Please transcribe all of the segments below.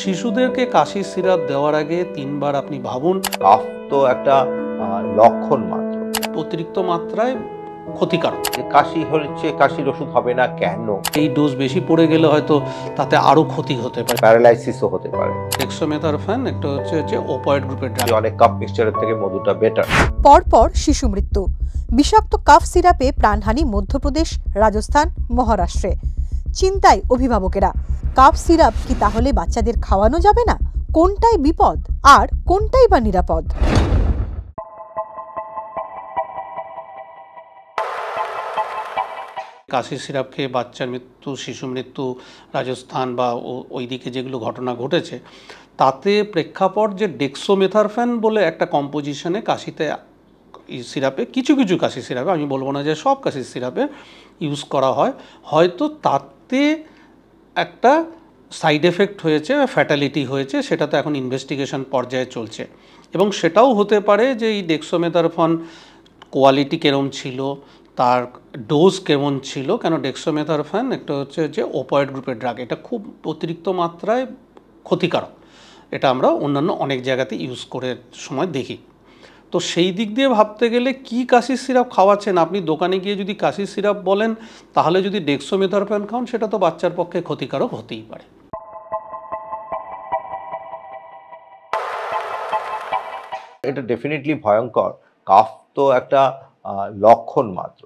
শিশুদেরকে কাশির সিরাপ দেওয়ার আগে ৩ বার আপনি ভাবুন। কাফ তো একটা লক্ষণ মাত্র। অতিরিক্ত মাত্রায় ক্ষতিকারক। যে কাশি হচ্ছে, কাশির ওষুধ হবে না কেন? এই ডোজ বেশি পড়ে গেলে হয়তো তাতে আরো ক্ষতি হতে পারে। প্যারালাইসিসও হতে পারে। ডেক্সোমেথারফ্যান একটা হচ্ছে যে অপয়েড গ্রুপের ড্রাগ। অনেক কাফ মিক্সচারের থেকে মধুটা বেটার। পরপর শিশু মৃত্যু। বিষাক্ত কাফ সিরাপে প্রাণহানি মধ্যপ্রদেশ, রাজস্থান, মহারাষ্ট্রে। চিন্তায় অভিভাবকেরা, কাফ সিরাপ কি তাহলে বাচ্চাদের খাওয়ানো যাবে না? কোনটাই বিপদ আর কোনটাই বা নিরাপদ? কাশির সিরাপ খেয়ে বাচ্চার মৃত্যু, শিশু মৃত্যু রাজস্থান বা ওইদিকে যেগুলো ঘটনা ঘটেছে, তাতে প্রেক্ষাপট যে ডেক্সোমেথারফ্যান বলে একটা কম্পোজিশনে কাশিতে সিরাপে কিছু কিছু কাশির সিরাপে, আমি বলবো না যে সব কাশির সিরাপে ইউজ করা হয়, হয়তো তাতে একটা সাইড এফেক্ট হয়েছে, ফ্যাটালিটি হয়েছে, সেটা তো এখন ইনভেস্টিগেশন পর্যায়ে চলছে। এবং সেটাও হতে পারে যে এই ডেক্সোমেথারফন কোয়ালিটি কেমন ছিল, তার ডোজ কেমন ছিল, কেন ডেক্সোমেথারফ্যান একটা হচ্ছে যে অপয়েড গ্রুপের ড্রাগ, এটা খুব অতিরিক্ত মাত্রায় ক্ষতিকারক। এটা আমরা অন্যান্য অনেক জায়গাতে ইউজ করে সময় দেখি। তো সেই দিক দিয়ে ভাবতে গেলে কি কাশির সিরাপ খাওয়াচ্ছেন আপনি, দোকানে গিয়ে যদি কাশির সিরাপ বলেন, তাহলে যদি ডেক্সোমেথারফ্যান খান, সেটা তো বাচ্চার পক্ষে ক্ষতিকারক হতেই পারে। এটা ডেফিনেটলি ভয়ঙ্কর। কাফ তো একটা লক্ষণ মাত্র।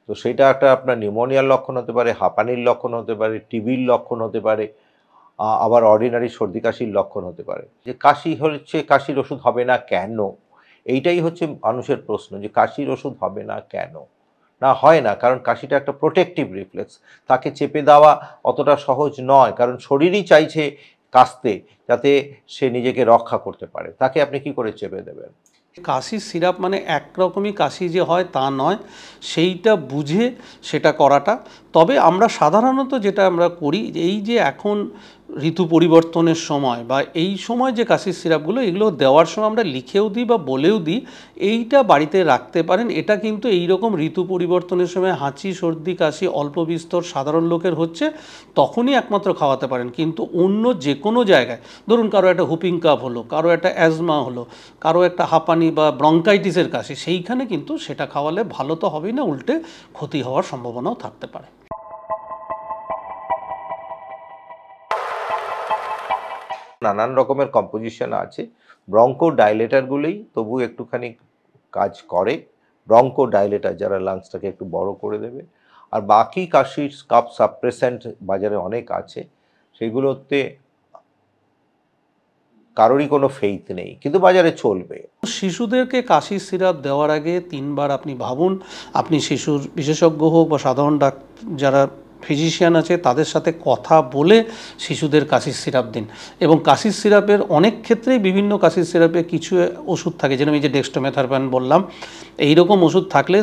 তো সেটা একটা আপনার নিউমোনিয়ার লক্ষণ হতে পারে, হাঁপানির লক্ষণ হতে পারে, টিবির লক্ষণ হতে পারে, আবার অর্ডিনারি সর্দি কাশির লক্ষণ হতে পারে। যে কাশি হচ্ছে, কাশির ওষুধ হবে না কেন? এইটাই হচ্ছে মানুষের প্রশ্ন, যে কাশির ওষুধ হবে না কেন? না, হয় না, কারণ কাশিটা একটা প্রোটেক্টিভ রিফ্লেক্স। তাকে চেপে দেওয়া অতটা সহজ নয়, কারণ শরীরই চাইছে কাশতে, যাতে সে নিজেকে রক্ষা করতে পারে। তাকে আপনি কি করে চেপে দেবেন? কাশির সিরাপ মানে একরকমই কাশি যে হয় তা নয়, সেইটা বুঝে সেটা করাটা। তবে আমরা সাধারণত যেটা আমরা করি, এই যে এখন ঋতু পরিবর্তনের সময় বা এই সময় যে কাশির সিরাপগুলো, এগুলো দেওয়ার সময় আমরা লিখেও দিই বা বলেও দিই এইটা বাড়িতে রাখতে পারেন। এটা কিন্তু এই রকম ঋতু পরিবর্তনের সময় হাঁচি, সর্দি, কাশি অল্প বিস্তর সাধারণ লোকের হচ্ছে, তখনই একমাত্র খাওয়াতে পারেন। কিন্তু অন্য যে কোনো জায়গায়, ধরুন কারো একটা হুপিং কাফ হলো, কারো একটা অ্যাজমা হলো, কারো একটা হাঁপানি বা ব্রঙ্কাইটিসের কাশি, সেইখানে কিন্তু সেটা খাওয়ালে ভালো তো হবেই না, উল্টে ক্ষতি হওয়ার সম্ভাবনাও থাকতে পারে। নানান রকমের কম্পোজিশন আছে। ব্রঙ্কো ডাইলেটারগুলোই তবু একটুখানি কাজ করে। ব্রঙ্কো ডাইলেটার যারা লাংসটাকে একটু বড় করে দেবে। আর বাকি কাশির কাফ সাপ্রেসেন্ট বাজারে অনেক আছে, সেগুলোতে কারোরই কোনো ফেইথ নেই, কিন্তু বাজারে চলবে। শিশুদেরকে কাশির সিরাপ দেওয়ার আগে ৩ বার আপনি ভাবুন। আপনি শিশুর বিশেষজ্ঞ হোক বা সাধারণ যারা ফিজিশিয়ান আছে তাদের সাথে কথা বলে শিশুদের কাশির সিরাপ দিন। এবং কাশির সিরাপের অনেক ক্ষেত্রেই বিভিন্ন কাশির সিরাপে কিছু ওষুধ থাকে, যেরকম এই যে ডেক্সোমেথারফ্যান বললাম, এইরকম ওষুধ থাকলে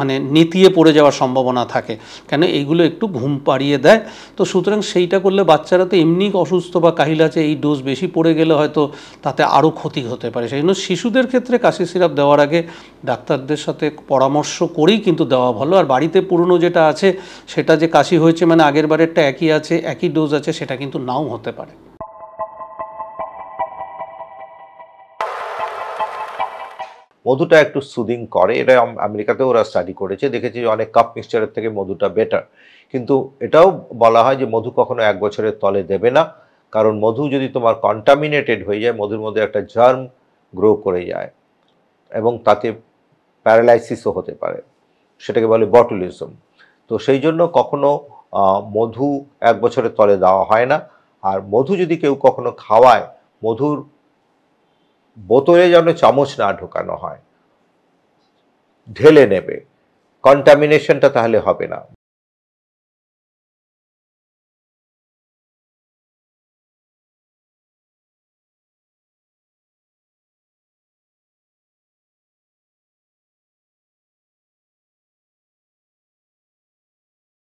মানে নেতিয়ে পড়ে যাওয়ার সম্ভাবনা থাকে, কেন এইগুলো একটু ঘুম পাড়িয়ে দেয়। তো সুতরাং সেইটা করলে বাচ্চারা তো এমনি অসুস্থ বা কাহিল আছে, এই ডোজ বেশি পড়ে গেলে হয়তো তাতে আরও ক্ষতি হতে পারে। সেই জন্য শিশুদের ক্ষেত্রে কাশির সিরাপ দেওয়ার আগে ডাক্তারদের সাথে পরামর্শ করেই কিন্তু দেওয়া ভালো। আর বাড়িতে পুরনো যেটা আছে, সেটা যে কাশি হয়েছে মানে আগের বারেরটা একই আছে, একই ডোজ আছে, সেটা কিন্তু নাও হতে পারে। মধুটা একটু সুদিং করে, এটা আমেরিকাতেও ওরা স্টাডি করেছে, দেখেছি অনেক কাপ মিক্সচারের থেকে মধুটা বেটার। কিন্তু এটাও বলা হয় যে মধু কখনো 1 বছরের তলে দেবে না, কারণ মধু যদি তোমার কন্টামিনেটেড হয়ে যায়, মধুর মধ্যে একটা জার্ম গ্রো করে যায় এবং তাতে প্যারালাইসিসও হতে পারে, সেটাকে বলে বটুলিজম। তো সেই জন্য কখনো মধু 1 বছরের তলে দেওয়া হয় না। আর মধু যদি কেউ কখনো খাওয়ায়, মধুর বোতলে যেন চামচ না ঢোকানো হয়, ঢেলে নেবে, কন্টামিনেশনটা তাহলে হবে না।